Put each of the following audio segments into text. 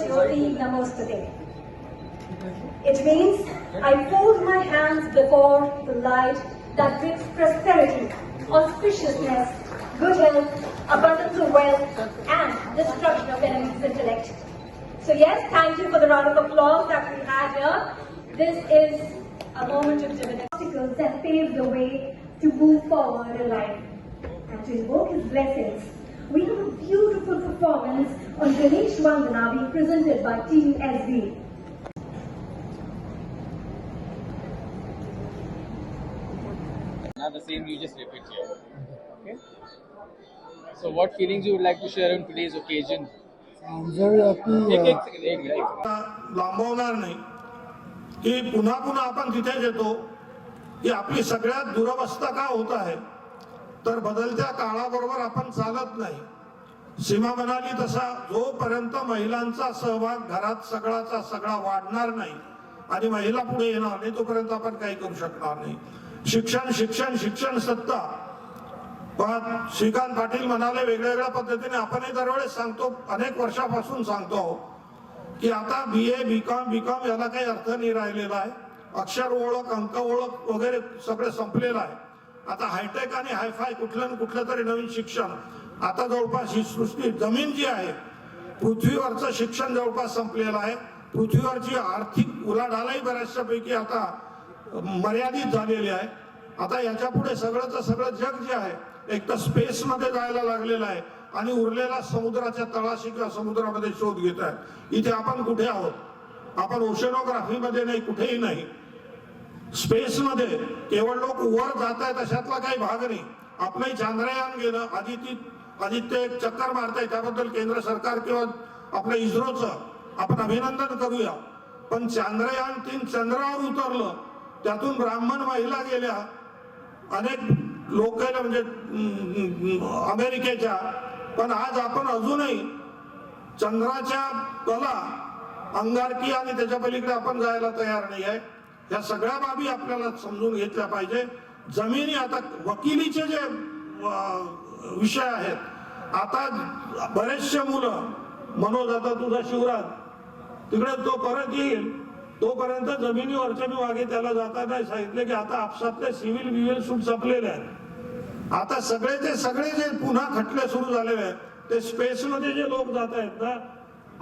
Jyoti Namostute. It means I fold my hands before the light that brings prosperity, auspiciousness, good health, abundance of wealth, and destruction of enemies' intellect. So yes, thank you for the round of applause that we had here. This is a moment of dividend. Obstacles that pave the way to move forward in life. And to invoke his blessings, we have a beautiful performance on Ganesh Vandana being presented by Team SB. Now the same you just repeat here. Okay. So what feelings you would like to share on today's occasion? I'm very happy. लांबवणार नाही की पुन्हा पुन्हा आपण तिथेच येतो की आपली सगळ्यात दुरवस्था का होत आहे तर बदलत्या काळाबरोबर आपण चालत नाही। सीमा म्हणाली तसा जोपर्यंत महिलांचा सहभाग घरात सगळाचा सगळा वाढणार नाही आणि महिला पुढे येणार नाही तोपर्यंत आपण काही करू शकणार नाही। शिक्षण शिक्षण शिक्षण सत्ता श्रीकांत पाटील म्हणाले वेगवेगळ्या पद्धतीने आपणही दरवेळेस सांगतो अनेक वर्षापासून सांगतो की आता BA BCom याला काही अर्थ नाही राहिलेला आहे। अक्षर ओळख अंक ओळख वगैरे सगळे संपलेलं आहे। आता हायटेक आणि हायफाय कुठलं तरी नवीन शिक्षण आता जवळपास ही सृष्टी जमीन जी आहे पृथ्वीवरचं शिक्षण जवळपास संपलेलं आहे। पृथ्वीवरची आर्थिक उलाढालही बऱ्याचशा पैकी आता मर्यादित झालेली आहे। आता याच्या पुढे सगळंच सगळं जग जे आहे एक तर स्पेस मध्ये जायला लागलेलं आहे आणि उरलेला समुद्राच्या तळाशी किंवा समुद्रामध्ये शोध घेत आहे। इथे आपण कुठे आहोत? आपण ओशनोग्राफी मध्ये नाही, कुठेही नाही। स्पेस मध्ये केवळ लोक वर जात आहेत अशातला काही भाग नाही। आपलंही चांद्रयान गेलं, आदित्य एक चक्कर मारताय, त्याबद्दल केंद्र सरकार किंवा आपल्या इस्रोचं आपण अभिनंदन करूया। पण चांद्रयान 3 चंद्रावर उतरलं, त्यातून ब्राह्मण महिला गेल्या, अनेक लोक गेले म्हणजे अमेरिकेच्या। पण आज आपण अजूनही चंद्राच्या कला अंगारकी आणि त्याच्या पलीकडे आपण जायला तयार नाही आहे। या सगळ्या बाबी आपल्याला समजून घेतल्या पाहिजे। जमिनी आता वकिलीचे जे विषय आहेत, आता बरेचसे मुलं मनोज आता तुझा शिवराज तिकडे तो परत येईल तोपर्यंत जमिनीवरच्या मी मागे त्याला जाताना सांगितले की आता आपसातले सिव्हिल सूट संपलेले आहेत। आता सगळे जे पुन्हा खटले सुरू झालेले आहेत ते स्पेस मध्ये जे लोक जात आहेत ना,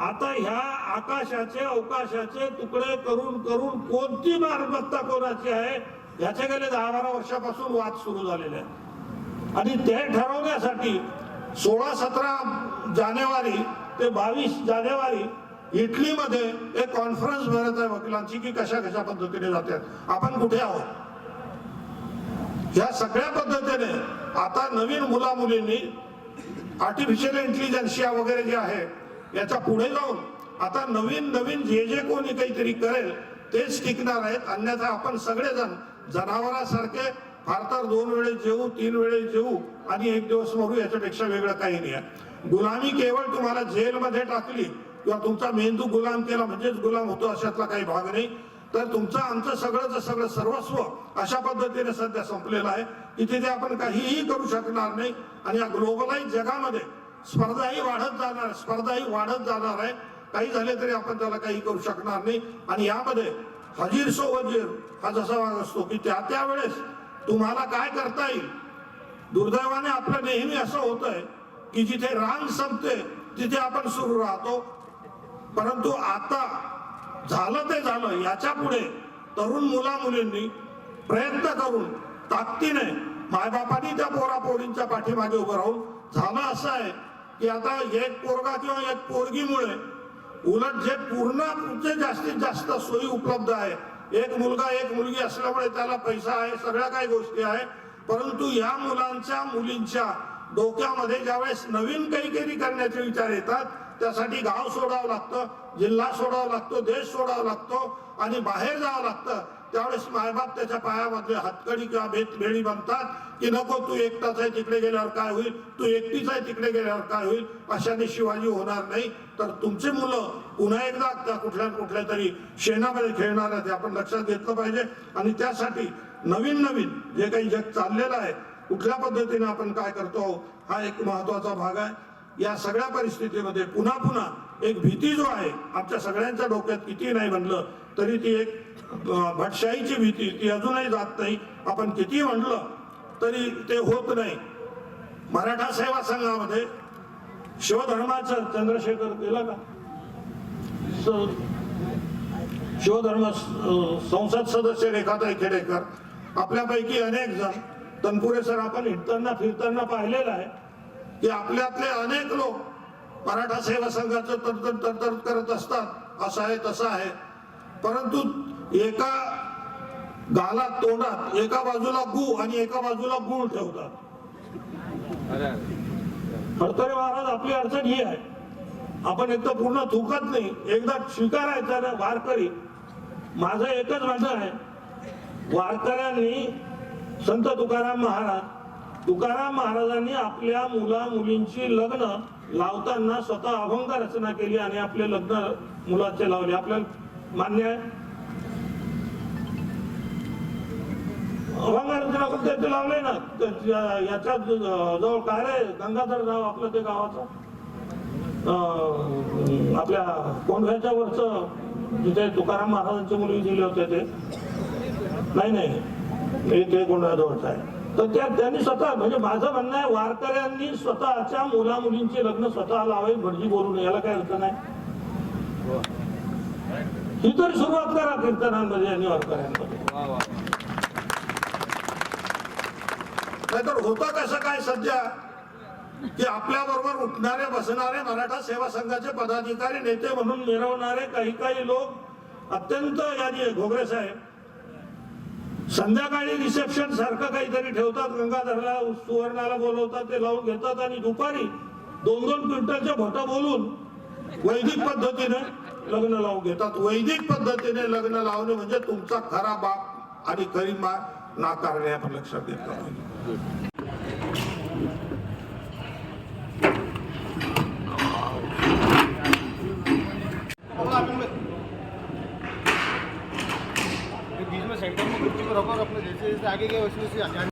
आता ह्या आकाशाचे अवकाशाचे तुकडे करून करून कोणती मालमत्ता कोणाची आहे याचे गेले 10-12 वर्षापासून वाद सुरू झालेले आहेत। आणि ते ठरवण्यासाठी 16-17 जानेवारी ते 22 जानेवारी इटलीमध्ये एक कॉन्फरन्स भरत आहे वकिलांची की कशा पद्धतीने जातात, आपण कुठे आहोत। या सगळ्या पद्धतीने आता नवीन मुला मुलींनी आर्टिफिशियल इंटेलिजन्सिया वगैरे जे आहे याच्या पुढे जाऊन आता नवीन जे कोणी काहीतरी करेल तेच टिकणार आहेत। अन्यथा आपण सगळेजण जनावरांसारखे फार तर 2 वेळे जेवू 3 वेळे जेवू आणि 1 दिवस मरू, याच्यापेक्षा वेगळं काही नाही आहे। गुलामी केवळ तुम्हाला जेलमध्ये टाकली किंवा तुमचा मेंदू गुलाम केला म्हणजेच गुलाम होतो अशातला काही भाग नाही। तर तुमचं आमचं सगळं सर्वस्व अशा पद्धतीने सध्या संपलेलं आहे की तिथे आपण काहीही करू शकणार नाही। आणि या ग्लोबलाइज जगामध्ये स्पर्धाही वाढत जाणार आहे। काही झाले तरी आपण त्याला काही करू शकणार नाही। आणि यामध्ये हजीर सो वजीर हा जसा भाग असतो की त्या वेळेस तुम्हाला काय करता येईल। दुर्दैवाने आपलं नेहमी असं होत आहे की जिथे रांग संपते तिथे आपण सुरू राहतो। परंतु आता झालं ते झालं, याच्या पुढे तरुण मुला मुलींनी प्रयत्न करून ताकदीने मायबापांनी त्या पोरापोरींच्या पाठीमागे उभं राहून झालं असं आहे की आता एक पोरगा किंवा एक पोरगीमुळे उलट जे पूर्ण जास्तीत जास्त सोयी उपलब्ध आहे, एक मुलगा एक मुलगी असल्यामुळे त्याला पैसा आहे, सगळ्या काही गोष्टी आहे। परंतु या मुलींच्या डोक्यामध्ये ज्यावेळेस नवीन काही करण्याचे विचार येतात त्यासाठी गाव सोडावं लागतं, जिल्हा सोडावा लागतो, देश सोडावा लागतो आणि बाहेर जावं लागतं। त्यावेळेस मायबाप त्याच्या पायामध्ये हातकडी किंवा बेडी बनतात की नको तू एकटाच आहे तिकडे गेल्यावर काय होईल, तू एकटीच आहे तिकडे गेल्यावर काय होईल, अशाने शिवाजी होणार नाही। तर तुमची मुलं पुन्हा एकदा त्या कुठल्या तरी शेणामध्ये खेळणार आहे, ते आपण लक्षात घेतलं पाहिजे। आणि त्यासाठी नवीन जे काही जग चाललेलं आहे कुठल्या पद्धतीने आपण काय करतो हा एक महत्वाचा भाग आहे। या सगळ्या परिस्थितीमध्ये पुन्हा पुन्हा एक भीती जो आहे आमच्या सगळ्यांच्या डोक्यात किती नाही म्हणलं तरी ती एक भटशाहीची भीती ती अजूनही जात नाही. आपण किती म्हटलं तरी ते होत नाही. मराठा सेवा संघामध्ये शिवधर्माचं चंद्रशेखर केलं का शिवधर्म संसद सदस्य रेखाताई खेडेकर आपल्यापैकी अनेक जण तनपुरे सर आपण हिंडताना फिरताना पाहिलेलं आहे की आपल्यातले अनेक लोक मराठा सेवा संघाचं तरतर करत असतात. असं आहे तसं आहे परंतु एका गालात तोंडात एका बाजूला गु आणि एका बाजूला गुळ ठेवतात. फडतरे महाराज आपली अडचण ही आहे आपण एकदा पूर्ण थुकत नाही एकदा स्वीकारायचं ना वारकरी. माझं एकच म्हणणं आहे वारकऱ्यांनी संत तुकाराम महाराजांनी आपल्या मुला मुलींची लग्न लावताना स्वतः अभंग रचना केली आणि आपले लग्न मुलाचे लावले. आपल्याला मान्य आहे अभंग रचना कुठे लावले ना याच्या जवळ काय रे गंगाधर राव आपलं ते गावाचं आपल्या कोंढव्याच्या वरच जिथे तुकाराम महाराजांचे मुली दिले होते ते नाही ते कोंढव्याजवळचं आहे. तर त्यांनी स्वतः म्हणजे माझं म्हणणं आहे वारकऱ्यांनी स्वतःच्या मुला मुलींची लग्न स्वतः लावावी भटजी बोलू नये याला काय अर्थ नाही. ही तरी सुरुवात करा कीर्तनांमध्ये आणि वारकऱ्यांमध्ये. नाहीतर होतं कसं काय सध्या की आपल्या बरोबर उठणारे बसणारे मराठा सेवा संघाचे पदाधिकारी नेते म्हणून मिरवणारे काही लोक अत्यंत यादी घोगरे साहेब संध्याकाळी रिसेप्शन सारखं काहीतरी ठेवतात गंगाधरला सुवर्णाला बोलवतात ते लावून घेतात आणि दुपारी 2-2 क्विंटलच्या भोटा बोलून वैदिक पद्धतीने लग्न लावून घेतात. वैदिक पद्धतीने लग्न लावणे म्हणजे तुमचा खरा बाप आणि खरी मा नाकारणे आपण लक्षात घेतलं पाहिजे. बीच में सेंटर में कुर्सी को रखो और अपने जैसे जैसे आगे गए वैसे वैसे आगे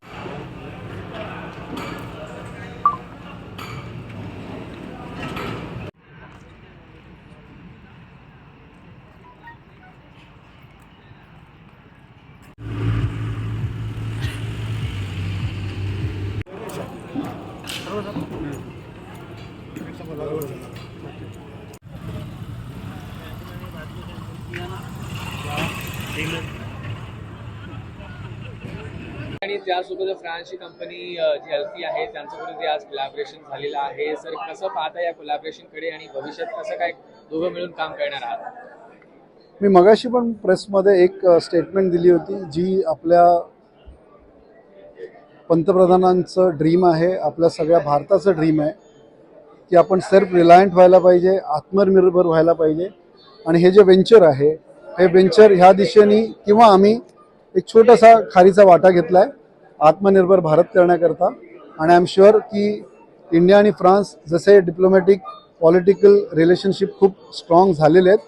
आणि त्यासोबत फ्रान्सची कंपनी जी एल्फी आहे त्यांच्याकडून आज कोलॅबोरेशन झालेलं आहे. सर कसं पाहता या कोलॅबोरेशनकडे आणि भविष्यात कसं काय दोघं मिळून काम करणार आहात? मी मगाशी पण प्रेसमध्ये एक स्टेटमेंट दिली होती जी आपल्या पंतप्रधानांचं ड्रीम आहे, आपल्या सगळ्या भारताचं ड्रीम आहे की आपण सेल्फ रिलायंट व्हायला पाहिजे, आत्मनिर्भर व्हायला पाहिजे. आणि हे जे वेंचर आहे हे वेंचर ह्या दिशेने किंवा आम्ही एक छोटासा खारीचा वाटा घेतला आहे आत्मनिर्भर भारत करण्याकरता. आणि आय एम शुअर की इंडिया आणि फ्रान्स जसे डिप्लोमॅटिक पॉलिटिकल रिलेशनशिप खूप स्ट्रॉंग झालेले आहेत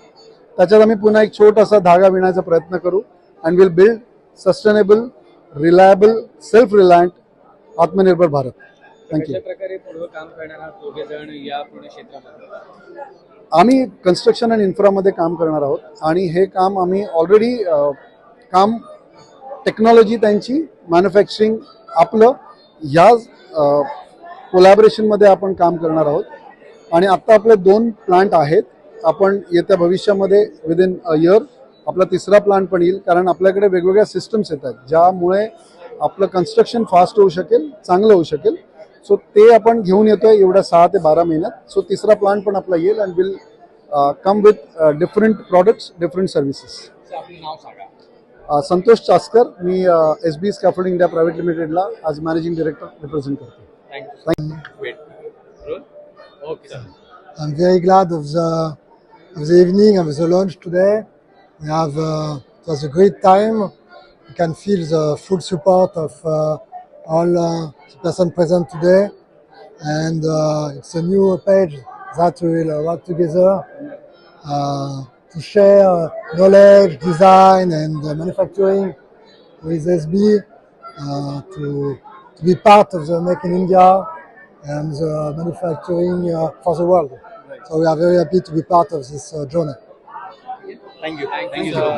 त्याच्यात आम्ही पुन्हा एक छोटासा धागा विणायचा प्रयत्न करू and will build sustainable reliable self reliant आत्मनिर्भर भारत. थँक्यू. कशा प्रकारे पुढे काम करणार आहात दोघे जण या पूर्ण क्षेत्रामध्ये? आम्ही कन्स्ट्रक्शन अँड इन्फ्रामध्ये काम करणार आहोत आणि हे काम आम्ही ऑलरेडी काम टेक्नॉलॉजी त्यांची मॅन्युफॅक्चरिंग आपलं ह्या कोलॅबोरेशनमध्ये आपण काम करणार आहोत. आणि आत्ता आपले 2 प्लांट आहेत. आपण येत्या भविष्यामध्ये विदिन अ इयर आपला 3रा प्लांट पण येईल कारण आपल्याकडे वेगवेगळ्या सिस्टम्स येतात ज्यामुळे आपलं कन्स्ट्रक्शन फास्ट होऊ शकेल, चांगलं होऊ शकेल. सो ते आपण घेऊन येतोय एवढ्या 6 ते 12 महिन्यात. सो 3रा प्लांट पण आपला येईल and will come with different products different services. आपलं नाव सांगा. संतोष चास्कर, मी SB स्कॅफोल्डिंग इंडिया प्रायव्हेट लिमिटेडला आज मॅनेजिंग डायरेक्टर रिप्रेझेंट करतो. I'm very glad of the evening of the launch today. We have it was a great time. You can feel the full support of all the persons present today, and it's a new page that we will work together to share knowledge, design, and manufacturing with SB to be part of the Make in India and the manufacturing for the world. So we are very happy to be part of this journey. Thank you.